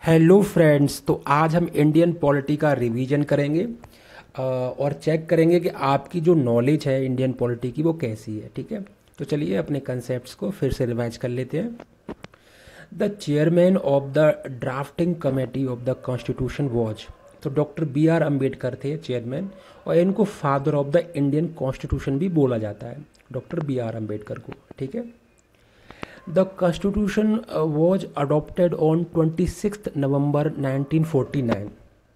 Hello friends, तो आज हम इंडियन पॉलिटी का रिवीजन करेंगे और चेक करेंगे कि आपकी जो नॉलेज है इंडियन पॉलिटी की वो कैसी है। ठीक है, तो चलिए अपने कंसेप्ट्स को फिर से रिवाइज कर लेते हैं। The chairman of the drafting committee of the constitution was, तो डॉक्टर बी आर अम्बेडकर थे चेयरमैन, और इनको father of the Indian constitution भी बोला जाता है, डॉक्टर बी आर अम्बेडकर को। ठीक है, the constitution was adopted on 26 नवंबर 1949।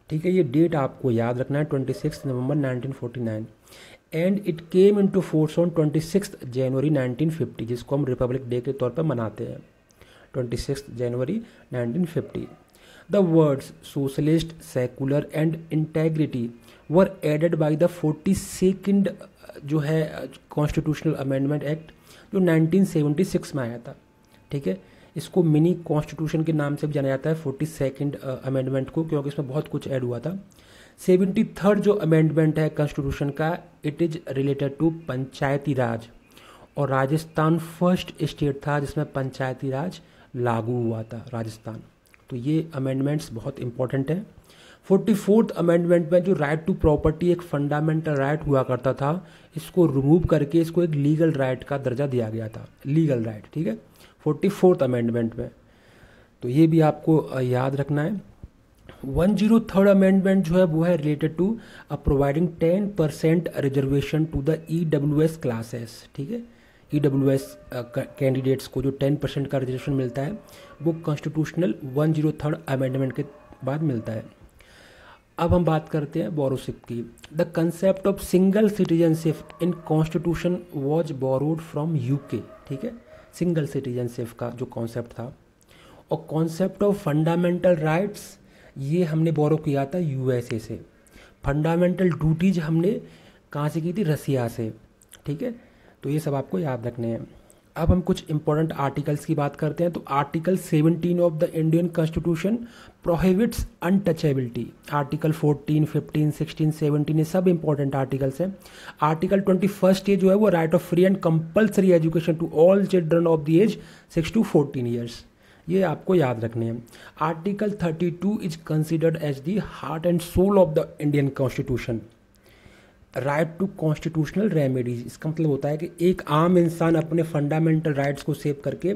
ठीक है, ये डेट आपको याद रखना है, 26 नवंबर 1949। And it came into force on 26 जनवरी 1950, जिसको हम रिपब्लिक डे के तौर पर मनाते हैं, 26 जनवरी 1950। The words socialist, secular and integrity were added by the 42nd जो है कॉन्स्टिट्यूशनल अमेंडमेंट एक्ट, जो 1976 में आया था। ठीक है, इसको मिनी कॉन्स्टिट्यूशन के नाम से भी जाना जाता है 42nd अमेंडमेंट को, क्योंकि इसमें बहुत कुछ ऐड हुआ था। 73rd जो अमेंडमेंट है कॉन्स्टिट्यूशन का, इट इज रिलेटेड टू पंचायती राज, और राजस्थान फर्स्ट स्टेट था जिसमें पंचायती राज लागू हुआ था, राजस्थान। तो ये अमेंडमेंट्स बहुत इंपॉर्टेंट है। 44th अमेंडमेंट में जो राइट टू प्रॉपर्टी एक फंडामेंटल राइट हुआ करता था, इसको रिमूव करके इसको एक लीगल राइट का दर्जा दिया गया था, लीगल राइट। ठीक है, 44th अमेंडमेंट में, तो ये भी आपको याद रखना है। 103rd अमेंडमेंट जो है वो है related to providing 10% reservation to the EWS classes. ठीक है, EWS कैंडिडेट्स को जो 10% का रिजर्वेशन मिलता है वो कॉन्स्टिट्यूशनल 103rd अमेंडमेंट के बाद मिलता है। अब हम बात करते हैं बोरोशिप की। The concept of single citizenship in constitution was borrowed from UK. ठीक है, सिंगल सिटीजनशिप का जो कॉन्सेप्ट था, और कॉन्सेप्ट ऑफ फंडामेंटल राइट्स ये हमने बोरो किया था यूएसए से। फंडामेंटल ड्यूटीज हमने कहाँ से की थी? रसिया से। ठीक है, तो ये सब आपको याद रखने हैं। अब हम कुछ इंपॉर्टेंट आर्टिकल्स की बात करते हैं। तो article 17 of the Indian constitution prohibits untouchability. Article 14, 15, 16, 17 ये सब इंपॉर्टेंट आर्टिकल्स हैं। आर्टिकल 21 ये जो है वो right of free and compulsory education to all children of the age 6 to 14 years, ये आपको याद रखने हैं। Article 32 is considered as the heart and soul of the Indian constitution. Right to constitutional remedies, इसका मतलब होता है कि एक आम इंसान अपने फंडामेंटल राइट्स को सेव करके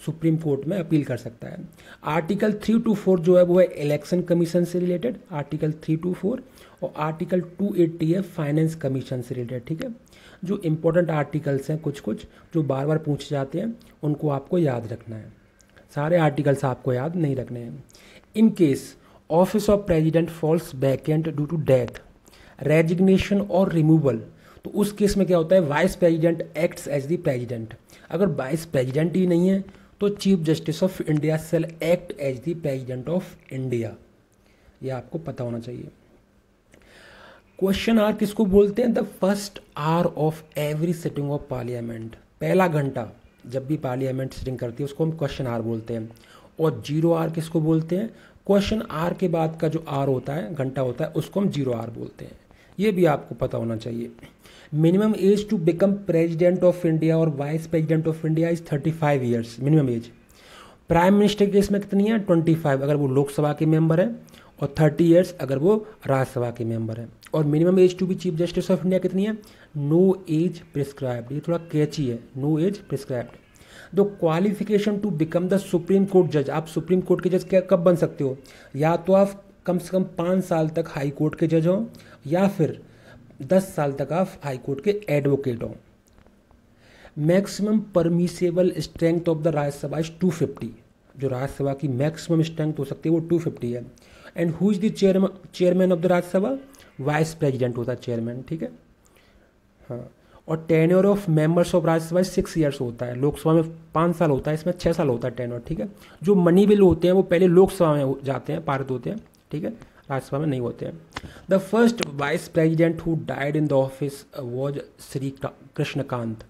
सुप्रीम कोर्ट में अपील कर सकता है। आर्टिकल 3 to 4 जो है वो है इलेक्शन कमीशन से रिलेटेड, आर्टिकल 3 to 4, और आर्टिकल 280 है फाइनेंस कमीशन से रिलेटेड। ठीक है, जो इंपॉर्टेंट आर्टिकल्स हैं कुछ कुछ जो बार बार पूछे जाते हैं, उनको आपको याद रखना है। सारे आर्टिकल्स आपको याद नहीं रखने हैं। In case office of president falls vacant due to death, resignation और रिमूवल, तो उस केस में क्या होता है? Vice president acts as the president. अगर वाइस प्रेसिडेंट ही नहीं है तो chief justice of India shall act as the president of India, ये आपको पता होना चाहिए। क्वेश्चन आवर किसको बोलते हैं? The first hour of every sitting of parliament, पहला घंटा जब भी पार्लियामेंट सिटिंग करती है उसको हम क्वेश्चन आवर बोलते हैं। और जीरो आवर किसको बोलते हैं? क्वेश्चन आवर के बाद का जो आवर होता है, घंटा होता है, उसको हम जीरो आवर बोलते हैं। ये भी आपको पता होना चाहिए। Minimum age to become president of India और vice president of India is 35 years minimum age. Prime minister case में कितनी है? 25 अगर वो लोकसभा के मेंबर है, और 30 ईयर्स अगर वो राज्यसभा के मेंबर है। और minimum age to be chief justice of India कितनी है? नो एज प्रिस्क्राइब्ड, ये थोड़ा कैची है, no age prescribed. The qualification to become the supreme court जज, आप सुप्रीम कोर्ट के जज क्या कब बन सकते हो? या तो आप कम से कम 5 साल तक हाई कोर्ट के जज हो, या फिर 10 साल तक आप हाई कोर्ट के एडवोकेट हो। Maximum permissible strength of the Rajya Sabha is 250, जो राज्यसभा की मैक्सिमम स्ट्रेंथ हो सकती है वो 250 है। And who is the chairman of the Rajya Sabha? Vice president होता है चेयरमैन। ठीक है, हाँ। और tenure of members of Rajya Sabha 6 years होता है, लोकसभा में 5 साल होता है, इसमें 6 साल होता है टेन्योर। ठीक है, जो मनी बिल होते हैं वो पहले लोकसभा में जाते हैं, पारित होते हैं। ठीक है, राज्यसभा में नहीं होते हैं। The first vice president who died in the office was Shri Krishnakant,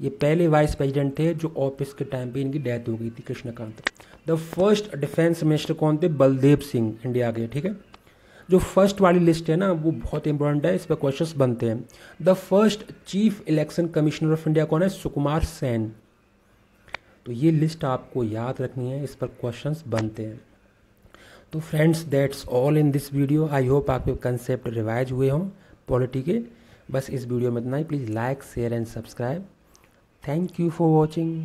ये पहले वाइस प्रेसिडेंट थे जो ऑफिस के टाइम पे इनकी डेथ हो गई थी, Krishnakant. The first defence minister कौन थे? बलदेव सिंह, इंडिया के। ठीक है, जो फर्स्ट वाली लिस्ट है ना वो बहुत इंपॉर्टेंट है, इस पर क्वेश्चंस बनते हैं। The first chief election commissioner of India कौन है? सुकुमार सेन। तो ये लिस्ट आपको याद रखनी है, इस पर क्वेश्चंस बनते हैं। तो friends that's all in this video. I hope आपके कंसेप्ट रिवाइज हुए हों पॉलिटी के। बस इस वीडियो में इतना ही। Please like share and subscribe. Thank you for watching.